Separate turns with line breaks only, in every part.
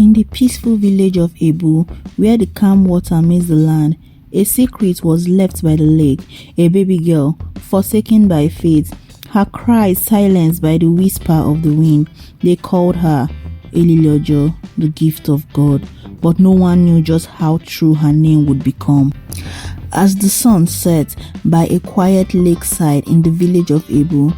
In the peaceful village of Ebu, where the calm water meets the land, a secret was left by the lake. A baby girl, forsaken by fate, her cries silenced by the whisper of the wind. They called her Elileojor, the gift of God, but no one knew just how true her name would become. As the sun set by a quiet lakeside in the village of Ebu,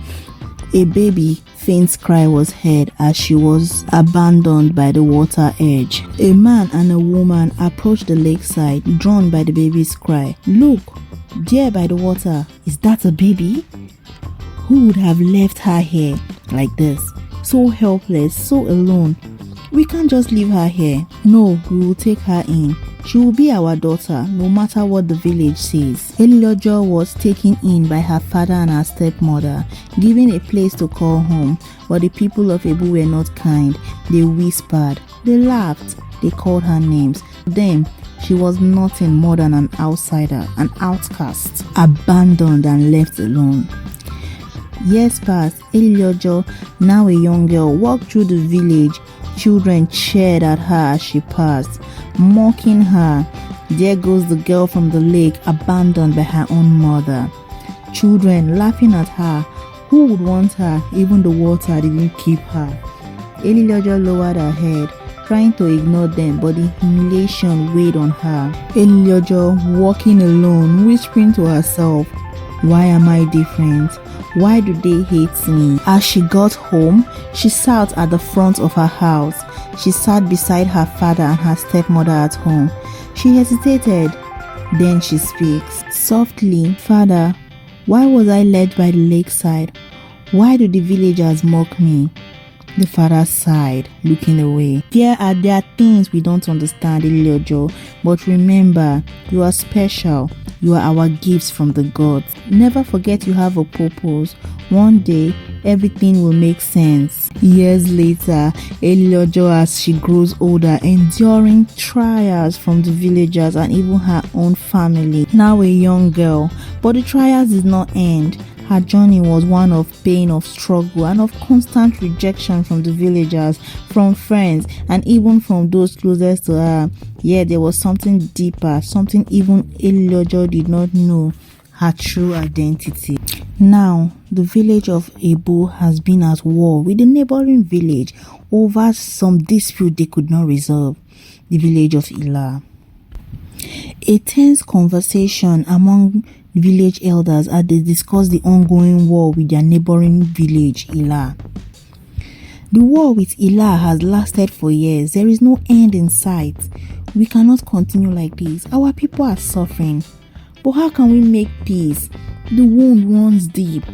a baby faint cry was heard as she was abandoned by the water edge. A man and a woman approached the lakeside, drawn by the baby's cry. "Look, there by the water, is that a baby? Who would have left her here like this? So helpless, so alone. We can't just leave her here. No, we will take her in. She will be our daughter, no matter what the village says." Elileojor was taken in by her father and her stepmother, given a place to call home. But the people of Ebu were not kind. They whispered, they laughed, they called her names. To them, she was nothing more than an outsider, an outcast, abandoned and left alone. Years passed. Elileojor, now a young girl, walked through the village. Children cheered at her as she passed, mocking her. "There goes the girl from the lake, abandoned by her own mother." Children laughing at her. Who would want her? Even the water didn't keep her. Elileojor lowered her head, trying to ignore them, but the humiliation weighed on her. Elileojor, walking alone, whispering to herself, "Why am I different? Why do they hate me?" As she got home, she sat at the front of her house. She sat beside her father and her stepmother at home. She hesitated. Then she speaks softly, "Father, why was I led by the lakeside? Why do the villagers mock me?" The father sighed, looking away. There are things we don't understand, Elileojor, but remember, you are special. You are our gifts from the gods. Never forget you have a purpose. One day, everything will make sense. Years later, Elileojor, as she grows older, enduring trials from the villagers and even her own family. Now a young girl, but the trials did not end. Her journey was one of pain, of struggle, and of constant rejection from the villagers, from friends, and even from those closest to her. Yet there was something deeper, something even Elileojor did not know, her true identity. Now, the village of Ebu has been at war with the neighboring village over some dispute they could not resolve, the village of Ila. A tense conversation among village elders as they discuss the ongoing war with their neighboring village, Ila. The war with Ila has lasted for years. There is no end in sight. We cannot continue like this. Our people are suffering. But how can we make peace? The wound runs deep.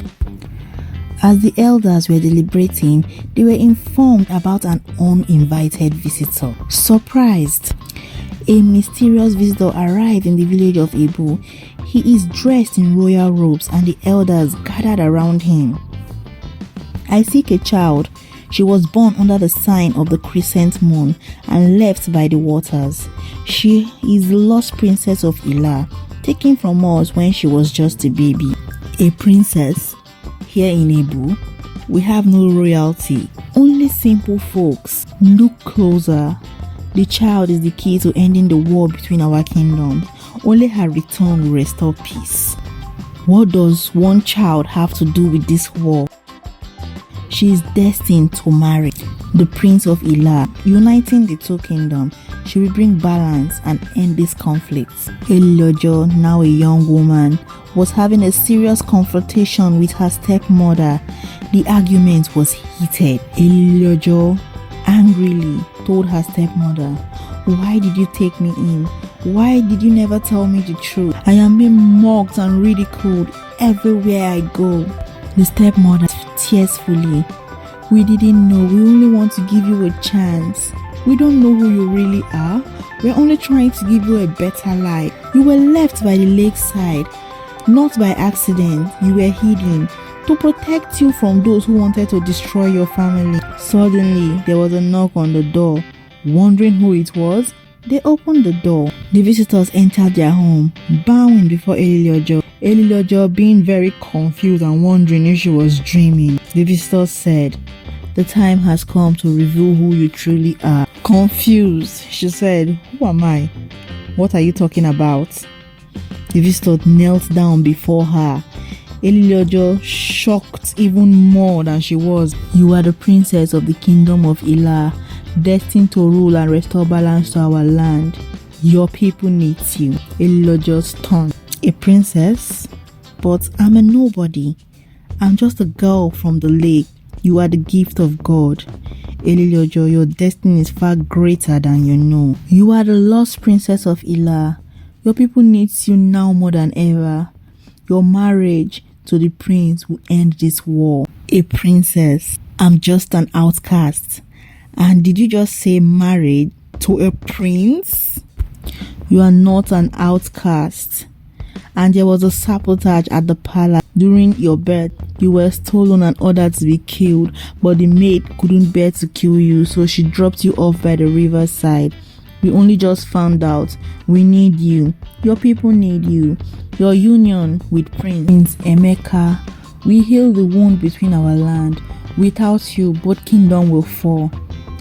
As the elders were deliberating, they were informed about an uninvited visitor. Surprised, a mysterious visitor arrived in the village of Ebu. He is dressed in royal robes and the elders gathered around him. "I seek a child. She was born under the sign of the crescent moon and left by the waters. She is the lost princess of Ila, taken from us when she was just a baby." A princess? Here in Ebu, we have no royalty, only simple folks. Look closer. The child is the key to ending the war between our kingdoms. Only her return will restore peace. What does one child have to do with this war? She is destined to marry the prince of Ila. Uniting the two kingdoms, she will bring balance and end these conflicts. Elileojor, now a young woman, was having a serious confrontation with her stepmother. The argument was heated. Elileojor angrily told her stepmother, "Why did you take me in? Why did you never tell me the truth? I am being mocked and ridiculed everywhere I go." The stepmother tearfully, "We didn't know. We only want to give you a chance. We don't know who you really are. We're only trying to give you a better life. You were left by the lakeside, not by accident. You were hidden to protect you from those who wanted to destroy your family." Suddenly, there was a knock on the door. Wondering who it was, they opened the door. The visitors entered their home, bowing before Elileojor. Elileojor, being very confused and wondering if she was dreaming. The visitors said, "The time has come to reveal who you truly are. Confused, she said, "Who am I? What are you talking about?" The visitor knelt down before her. Elileojor, shocked even more than she was. "You are the princess of the kingdom of Elah, destined to rule and restore balance to our land. Your people need you." Elileojor stunned. "A princess? But I'm a nobody. I'm just a girl from the lake. You are the gift of God." "Elileojor, your destiny is far greater than you know. You are the lost princess of Elah. Your people need you now more than ever. Your marriage to the prince will end this war." "A princess? I'm just an outcast. And did you just say married to a prince?" "You are not an outcast. And there was a sabotage at the palace during your birth. You were stolen and ordered to be killed, but the maid couldn't bear to kill you, so she dropped you off by the riverside. We only just found out. We need you. Your people need you. Your union with Prince Emeka will heal the wound between our land. Without you, both kingdoms will fall."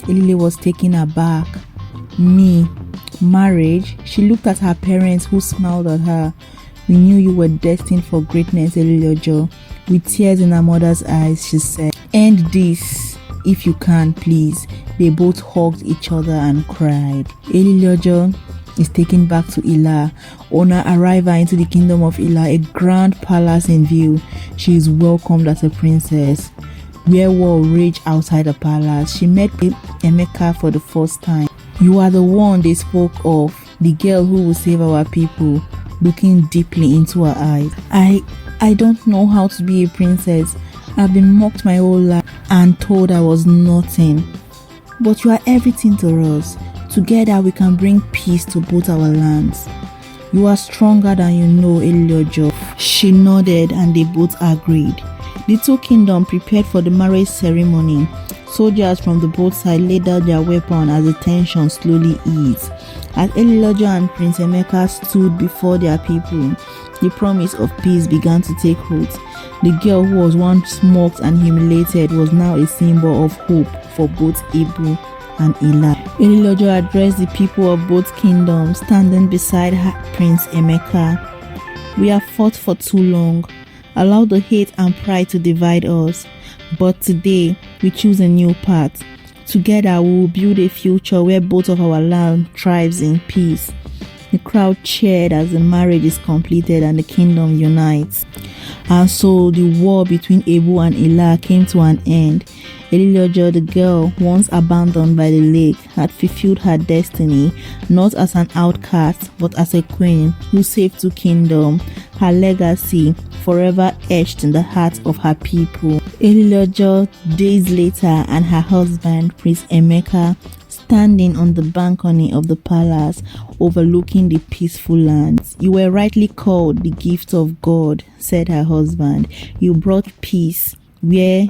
Elile was taken aback. "Me? Marriage?" She looked at her parents, who smiled at her. "We knew you were destined for greatness, Elileojor." With tears in her mother's eyes, she said, "End this, if you can, please." They both hugged each other and cried. Elileojor is taken back to Elah. On her arrival into the kingdom of Elah, a grand palace in view, she is welcomed as a princess. Where war raged outside the palace, she met Emeka for the first time. "You are the one they spoke of, the girl who will save our people," looking deeply into her eyes. I don't know how to be a princess. I've been mocked my whole life and told I was nothing. But you are everything to us. Together we can bring peace to both our lands. You are stronger than you know, Elileojor." She nodded and they both agreed. The two kingdoms prepared for the marriage ceremony. Soldiers from the both sides laid down their weapons as the tension slowly eased. As Elileojor and Prince Emeka stood before their people, the promise of peace began to take root. The girl who was once mocked and humiliated was now a symbol of hope for both Ebu and Elah. Elileojor addressed the people of both kingdoms, standing beside Prince Emeka. "We have fought for too long, allowed the hate and pride to divide us. But today, we choose a new path. Together, we will build a future where both of our land thrives in peace." The crowd cheered as the marriage is completed and the kingdom unites. And so the war between Ebu and Elah came to an end. Elileojor, the girl once abandoned by the lake, had fulfilled her destiny, not as an outcast, but as a queen who saved two kingdoms. Her legacy forever etched in the hearts of her people. Elileojor, days later, and her husband, Prince Emeka, standing on the balcony of the palace overlooking the peaceful lands. "You were rightly called the gift of God," said her husband. "You brought peace where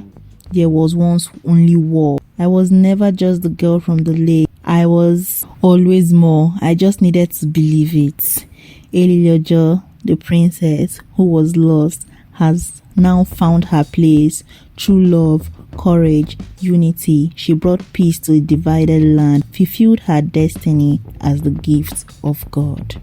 there was once only war. I was never just the girl from the lake. I was always more. I just needed to believe it." Elileojor, the princess who was lost, has now found her place. True love, courage, unity. She brought peace to a divided land, fulfilled her destiny as the gift of God.